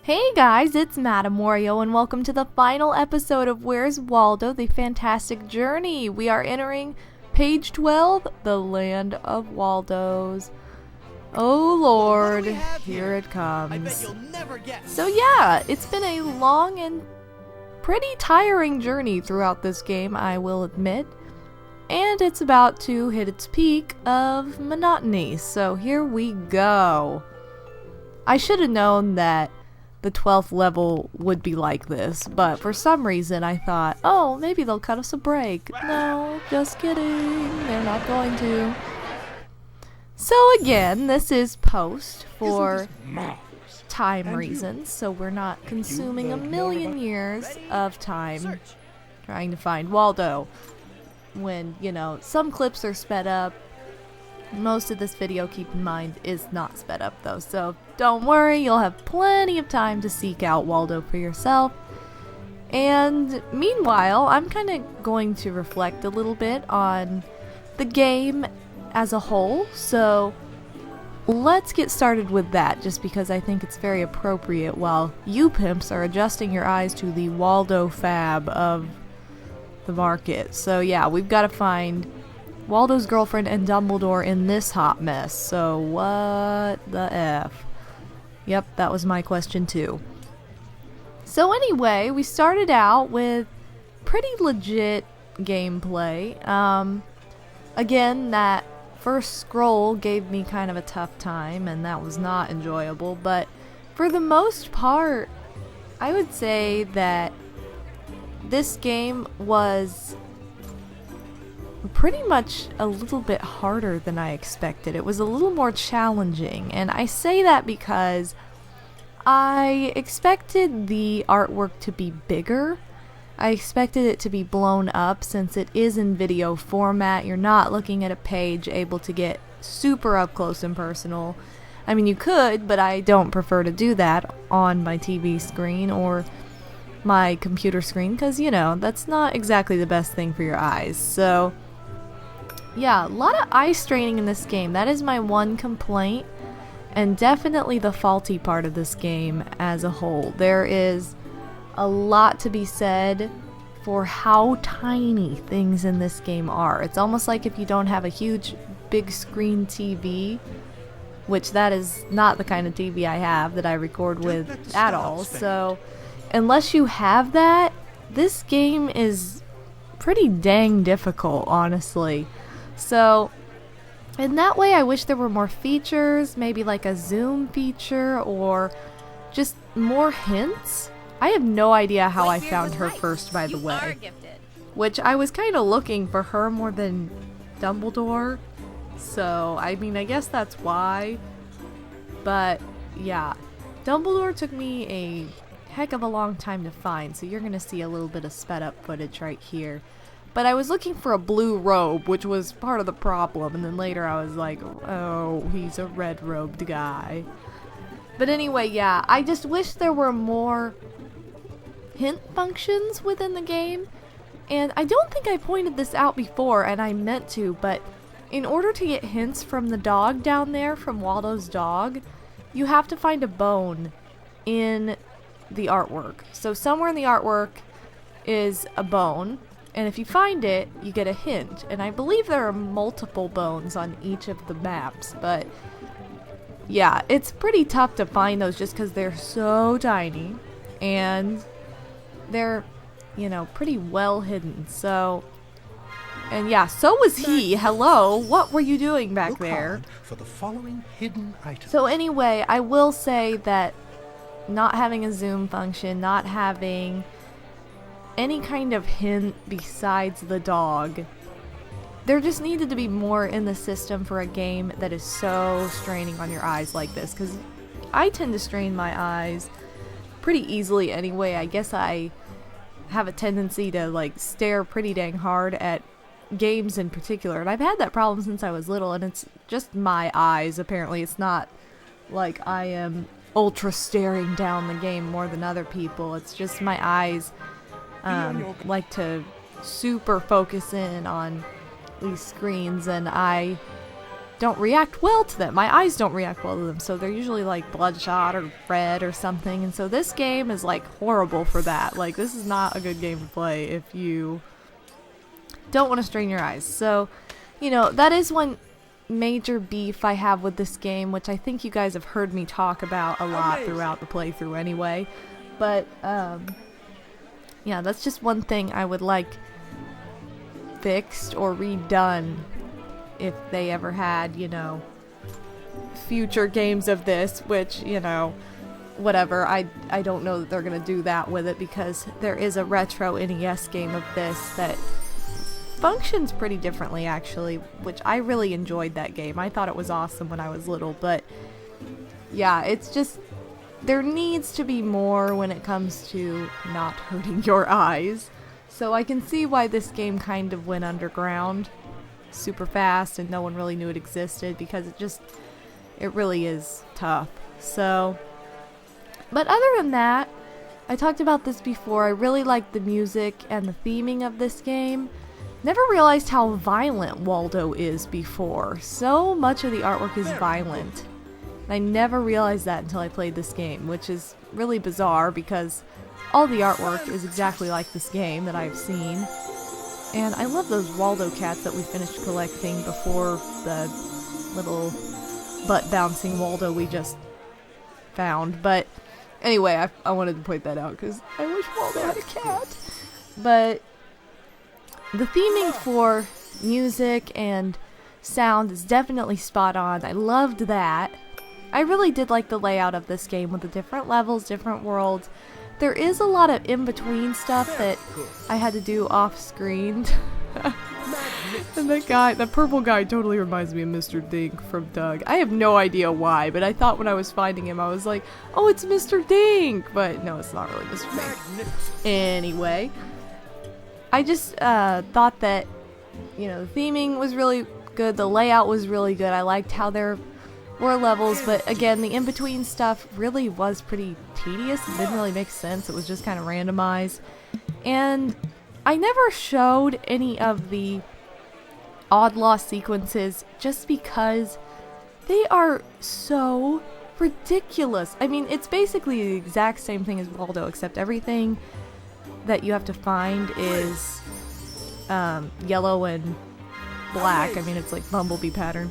Hey guys, it's MadameWario and welcome to the final episode of Where's Waldo, the Fantastic Journey. We are entering page 12, the land of Waldos. Oh Lord, here it comes. So yeah, it's been a long and pretty tiring journey throughout this game, I will admit. And it's about to hit its peak of monotony, so here we go. I should have known that the 12th level would be like this, but for some reason I thought, oh, maybe they'll cut us a break. No, just kidding. They're not going to. So again, this is post for time reasons, so we're not consuming a million years of time trying to find Waldo. When, you know, some clips are sped up. Most of this video, keep in mind, is not sped up though, so don't worry, you'll have plenty of time to seek out Waldo for yourself. And meanwhile, I'm kind of going to reflect a little bit on the game as a whole, so let's get started with that, just because I think it's very appropriate while you pimps are adjusting your eyes to the Waldo fab of the market. So yeah, we've got to find Waldo's girlfriend and Dumbledore in this hot mess, so what the F? Yep, that was my question too. So anyway, we started out with pretty legit gameplay. Again, that first scroll gave me kind of a tough time, and that was not enjoyable, but for the most part, I would say that this game was pretty much a little bit harder than I expected. It was a little more challenging, and I say that because I expected the artwork to be bigger. I expected it to be blown up since it is in video format. You're not looking at a page able to get super up close and personal. I mean, you could, but I don't prefer to do that on my TV screen or my computer screen because, you know, that's not exactly the best thing for your eyes. So yeah, a lot of eye straining in this game. That is my one complaint, and definitely the faulty part of this game as a whole. There is a lot to be said for how tiny things in this game are. It's almost like if you don't have a huge big screen TV, which that is not the kind of TV I have that I record with at all. So unless you have that, this game is pretty dang difficult, honestly. So in that way, I wish there were more features, maybe like a zoom feature or just more hints. I have no idea how I found her first, by the way, which I was kind of looking for her more than Dumbledore. So, I mean, I guess that's why. But yeah, Dumbledore took me a heck of a long time to find, so you're going to see a little bit of sped up footage right here. But I was looking for a blue robe, which was part of the problem, and then later I was like, oh, he's a red-robed guy. But anyway, yeah, I just wish there were more hint functions within the game. And I don't think I pointed this out before, and I meant to, but in order to get hints from the dog down there, from Waldo's dog, you have to find a bone in the artwork. So somewhere in the artwork is a bone, and if you find it, you get a hint. And I believe there are multiple bones on each of the maps, but yeah, it's pretty tough to find those just because they're so tiny, and they're, you know, pretty well hidden. So, and yeah, so was he. Hello, what were you doing back there? For the following hidden items. So anyway, I will say that not having a zoom function, not having any kind of hint besides the dog, there just needed to be more in the system for a game that is so straining on your eyes like this, because I tend to strain my eyes pretty easily anyway. I guess I have a tendency to like stare pretty dang hard at games in particular, and I've had that problem since I was little, and it's just my eyes. Apparently it's not like I am ultra staring down the game more than other people. It's just my eyes like to super focus in on these screens, and I don't react well to them. My eyes don't react well to them, so they're usually like bloodshot or red or something. And so this game is like horrible for that. Like, this is not a good game to play if you don't want to strain your eyes. So, you know, that is one major beef I have with this game, which I think you guys have heard me talk about a lot throughout the playthrough anyway. But, yeah, that's just one thing I would like fixed or redone if they ever had, you know, future games of this, which, you know, whatever. I don't know that they're going to do that with it, because there is a retro NES game of this that functions pretty differently, actually, which I really enjoyed that game. I thought it was awesome when I was little, but yeah, it's just, there needs to be more when it comes to not hurting your eyes. So I can see why this game kind of went underground super fast and no one really knew it existed, because it really is tough. So, but other than that, I talked about this before, I really like the music and the theming of this game. Never realized how violent Waldo is before. So much of the artwork is violent. I never realized that until I played this game, which is really bizarre because all the artwork is exactly like this game that I've seen. And I love those Waldo cats that we finished collecting before the little butt-bouncing Waldo we just found. But anyway, I wanted to point that out because I wish Waldo had a cat. But the theming for music and sound is definitely spot on. I loved that. I really did like the layout of this game with the different levels, different worlds. There is a lot of in-between stuff that I had to do off-screen. And that purple guy totally reminds me of Mr. Dink from Doug. I have no idea why, but I thought when I was finding him, I was like, oh, it's Mr. Dink! But no, it's not really Mr. Dink. Anyway, I just thought that, you know, the theming was really good, the layout was really good, I liked how there were levels, but again, the in-between stuff really was pretty tedious. It didn't really make sense. It was just kind of randomized. And I never showed any of the odd loss sequences just because they are so ridiculous. I mean, it's basically the exact same thing as Waldo, except everything that you have to find is yellow and black. I mean, it's like Bumblebee pattern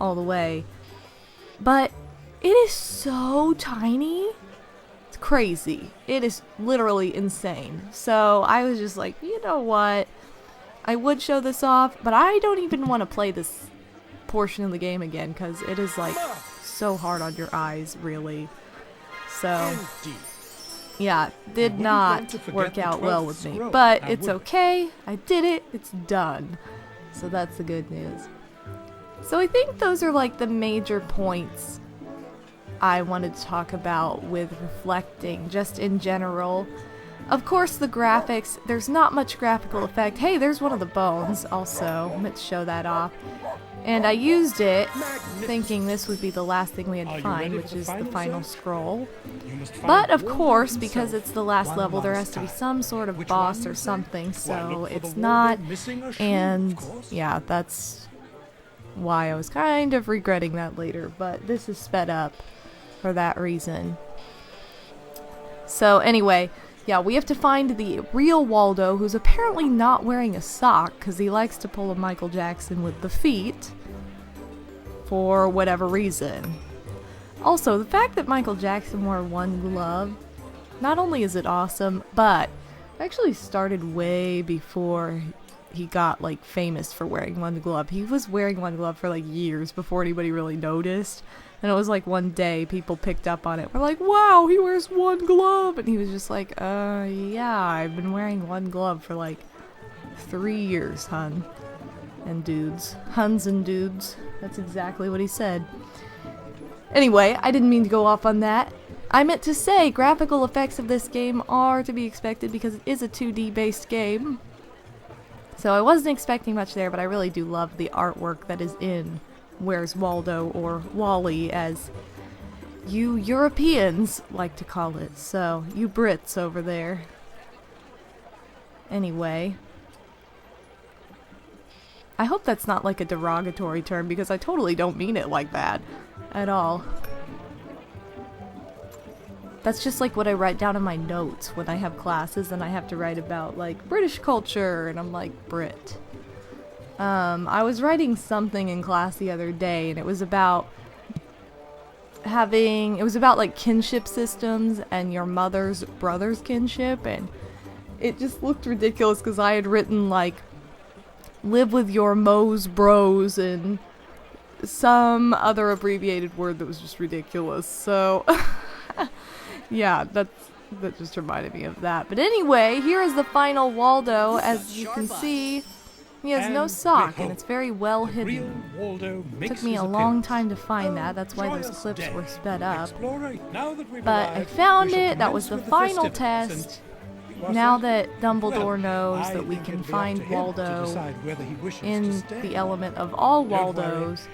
all the way. But it is so tiny. It's crazy. It is literally insane. So I was just like, you know what? I would show this off, but I don't even want to play this portion of the game again because it is like so hard on your eyes, really. So yeah, did not work out well with me. But it's okay. I did it. It's done. So that's the good news. So I think those are like the major points I wanted to talk about with reflecting, just in general. Of course, the graphics, there's not much graphical effect. Hey, there's one of the bones also. I meant to show that off. And I used it thinking this would be the last thing we had to find, which is the final scroll. But of course, because it's the last level, there has to be some sort of boss or something, so it's not. And yeah, that's why I was kind of regretting that later, but this is sped up for that reason. So anyway, yeah, we have to find the real Waldo, who's apparently not wearing a sock because he likes to pull a Michael Jackson with the feet for whatever reason. Also, the fact that Michael Jackson wore one glove, not only is it awesome, but it actually started way before he got like famous for wearing one glove. He was wearing one glove for like years before anybody really noticed. And it was like one day people picked up on it. We're like, wow, he wears one glove. And he was just like, yeah, I've been wearing one glove for like 3 years, hun. And dudes. Huns and dudes. That's exactly what he said. Anyway, I didn't mean to go off on that. I meant to say graphical effects of this game are to be expected because it is a 2D based game. So I wasn't expecting much there, but I really do love the artwork that is in Where's Waldo, or Wally as you Europeans like to call it. So, you Brits over there. Anyway, I hope that's not like a derogatory term because I totally don't mean it like that at all. That's just like what I write down in my notes when I have classes and I have to write about like British culture and I'm like Brit. I was writing something in class the other day and it was about like kinship systems and your mother's brother's kinship, and it just looked ridiculous because I had written like live with your Mo's bros and some other abbreviated word that was just ridiculous. So yeah, that just reminded me of that. But anyway, here is the final Waldo. As you can see, he has no sock and it's very well hidden. It took me a long time to find that. That's why those clips were sped up. But I found it. That was the final test. Now that Dumbledore knows that we can find Waldo in the element of all Waldos,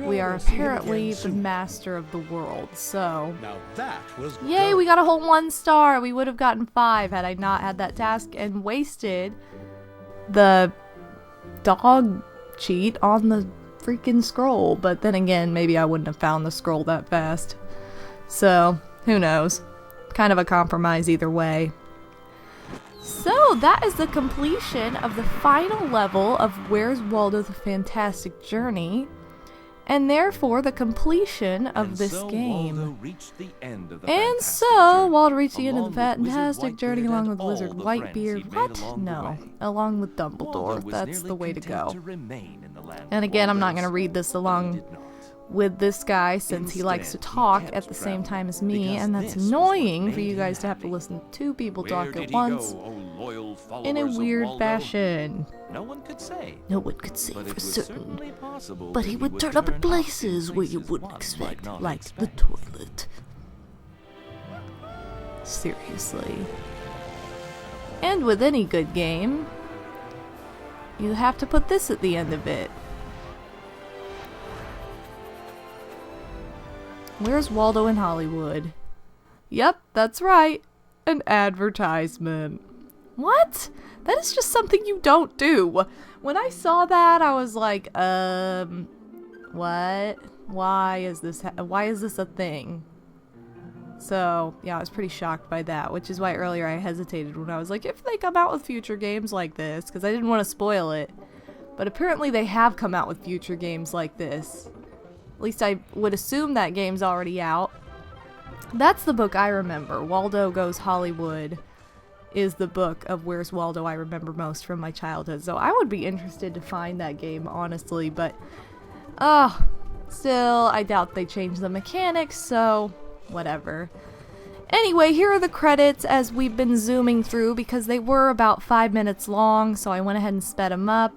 we are apparently the master of the world. So, yay, we got a whole 1 star. We would have gotten 5 had I not had that task and wasted the dog cheat on the freaking scroll. But then again, maybe I wouldn't have found the scroll that fast. So, who knows? Kind of a compromise either way. So, that is the completion of the final level of Where's Waldo the Fantastic Journey, and therefore the completion of this game. Waldo reached the end of the Fantastic Journey along with Wizard Whitebeard. What? No. Along with Dumbledore. That's the way to go. And again, I'm not going to read this along with this guy since he likes to talk at the same time as me, and that's annoying for you guys to have to listen to 2 people talk at once in a weird fashion. No one could say for certain, but he would turn up at places where you wouldn't expect, like the toilet. Seriously. And with any good game, you have to put this at the end of it. Where's Waldo in Hollywood? Yep, that's right. An advertisement. What? That is just something you don't do. When I saw that, I was like, what? Why is this a thing? So, yeah, I was pretty shocked by that, which is why earlier I hesitated when I was like, if they come out with future games like this, because I didn't want to spoil it. But apparently they have come out with future games like this. At least I would assume that game's already out. That's the book I remember. Waldo Goes Hollywood is the book of Where's Waldo I remember most from my childhood. So I would be interested to find that game, honestly. But, still, I doubt they changed the mechanics, so whatever. Anyway, here are the credits as we've been zooming through because they were about 5 minutes long, so I went ahead and sped them up.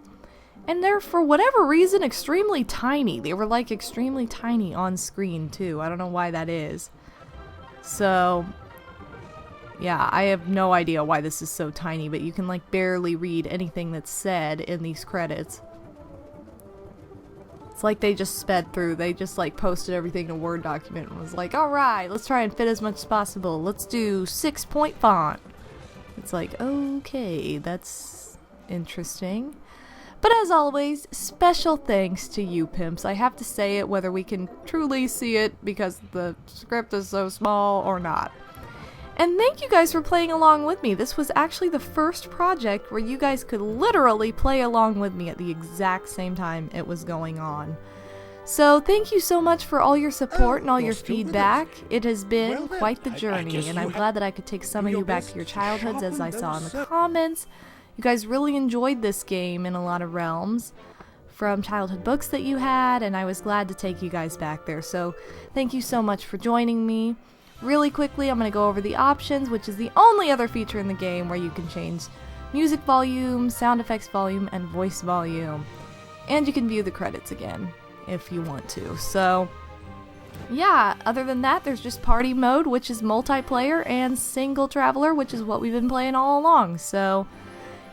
And they're, for whatever reason, extremely tiny. They were, like, extremely tiny on screen, too. I don't know why that is. So, yeah, I have no idea why this is so tiny, but you can, like, barely read anything that's said in these credits. It's like they just sped through. They just, like, posted everything in a Word document and was like, alright, let's try and fit as much as possible. Let's do 6-point font. It's like, okay, that's interesting. But as always, special thanks to you pimps. I have to say it whether we can truly see it because the script is so small or not. And thank you guys for playing along with me. This was actually the first project where you guys could literally play along with me at the exact same time it was going on. So thank you so much for all your support and all your feedback. It has been quite the journey, and I'm glad that I could take some of you back to your childhoods as I saw in the comments. You guys really enjoyed this game in a lot of realms from childhood books that you had, and I was glad to take you guys back there. So thank you so much for joining me. Really quickly, I'm going to go over the options, which is the only other feature in the game where you can change music volume, sound effects volume, and voice volume. And you can view the credits again if you want to. So yeah, other than that, there's just party mode, which is multiplayer, and single traveler, which is what we've been playing all along. So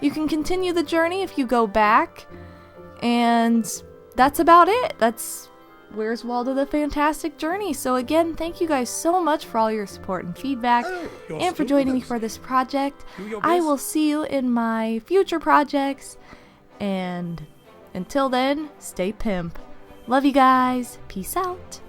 you can continue the journey if you go back, and that's about it. That's Where's Waldo the Fantastic Journey. So again, thank you guys so much for all your support and feedback, and for joining me for this project. I will see you in my future projects, and Until then, stay pimp. Love you guys. Peace out.